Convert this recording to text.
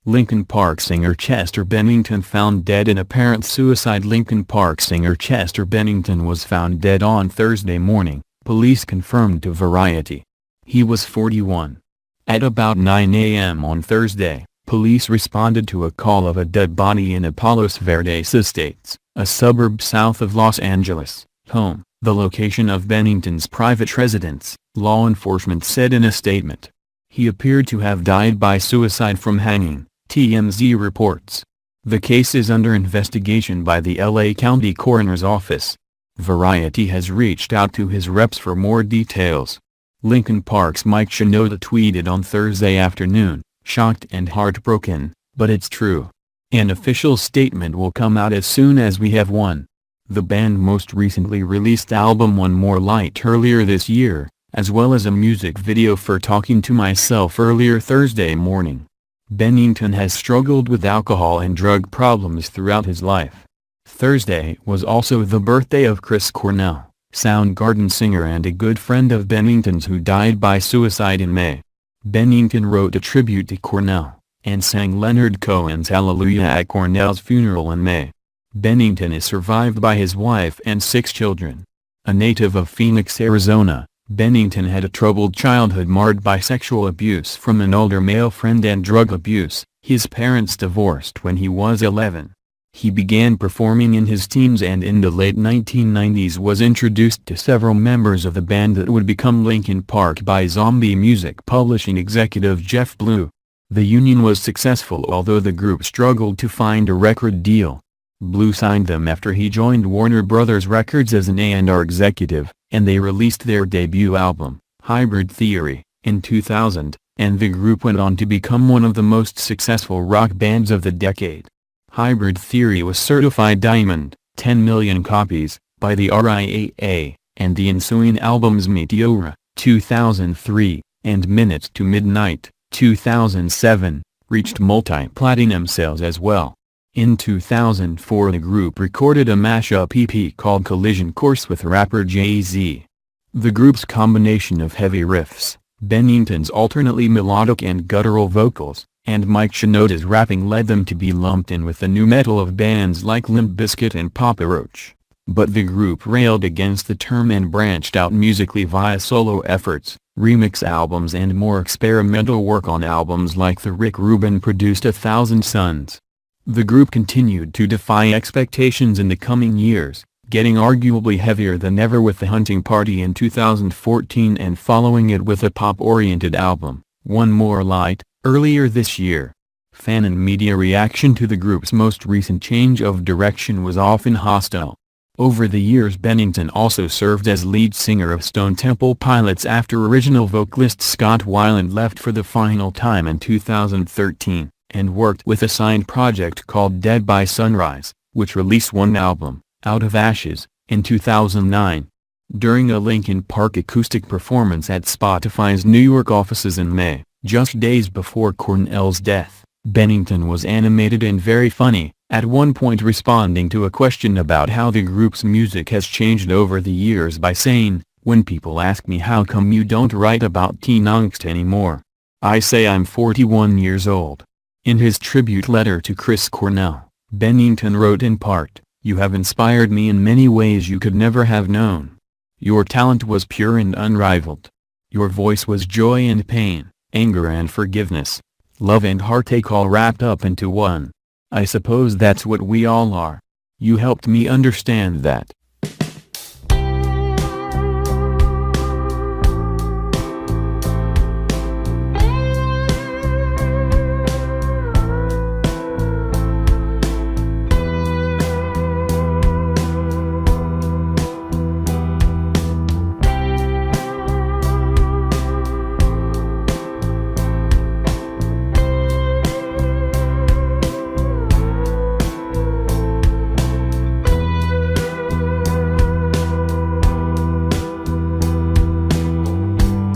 Linkin Park singer Chester Bennington found dead in apparent suicide. Linkin Park singer Chester Bennington was found dead on Thursday morning, police confirmed to Variety. He was 41. At about 9 a.m. on Thursday, police responded to a call of a dead body in a Palos Verdes Estates, a suburb south of Los Angeles, home, the location of Bennington's private residence, law enforcement said in a statement. He appeared to have died by suicide from hanging, TMZ reports. The case is under investigation by the LA County Coroner's Office. Variety has reached out to his reps for more details. Linkin Park's Mike Shinoda tweeted on Thursday afternoon, "Shocked and heartbroken, but it's true. An official statement will come out as soon as we have one." The band most recently released album One More Light earlier this year, as well as a music video for Talking to Myself earlier Thursday morning. Bennington has struggled with alcohol and drug problems throughout his life. Thursday was also the birthday of Chris Cornell, Soundgarden singer and a good friend of Bennington's who died by suicide in May. Bennington wrote a tribute to Cornell, and sang Leonard Cohen's Hallelujah at Cornell's funeral in May. Bennington is survived by his wife and 6 children. A native of Phoenix, Arizona, Bennington had a troubled childhood marred by sexual abuse from an older male friend and drug abuse. His parents divorced when he was 11. He began performing in his teens and in the late 1990s was introduced to several members of the band that would become Linkin Park by Zombie music publishing executive Jeff Blue. The union was successful although the group struggled to find a record deal. Blue signed them after he joined Warner Brothers Records as an A&R executive, and they released their debut album, Hybrid Theory, in 2000, and the group went on to become one of the most successful rock bands of the decade. Hybrid Theory was certified diamond, 10 million copies, by the RIAA, and the ensuing albums Meteora, 2003, and Minutes to Midnight, 2007, reached multi-platinum sales as well. In 2004 the group recorded a mashup EP called Collision Course with rapper Jay-Z. The group's combination of heavy riffs, Bennington's alternately melodic and guttural vocals, and Mike Shinoda's rapping led them to be lumped in with the nu metal of bands like Limp Bizkit and Papa Roach. But the group railed against the term and branched out musically via solo efforts, remix albums and more experimental work on albums like the Rick Rubin-produced A Thousand Suns. The group continued to defy expectations in the coming years, getting arguably heavier than ever with The Hunting Party in 2014 and following it with a pop-oriented album, One More Light, earlier this year. Fan and media reaction to the group's most recent change of direction was often hostile. Over the years Bennington also served as lead singer of Stone Temple Pilots after original vocalist Scott Weiland left for the final time in 2013. And worked with a signed project called Dead by Sunrise, which released one album, Out of Ashes, in 2009. During a Linkin Park acoustic performance at Spotify's New York offices in May, just days before Cornell's death, Bennington was animated and very funny, at one point responding to a question about how the group's music has changed over the years by saying, "When people ask me how come you don't write about teen angst anymore, I say I'm 41 years old." In his tribute letter to Chris Cornell, Bennington wrote in part, "You have inspired me in many ways you could never have known. Your talent was pure and unrivaled. Your voice was joy and pain, anger and forgiveness, love and heartache all wrapped up into one. I suppose that's what we all are. You helped me understand that."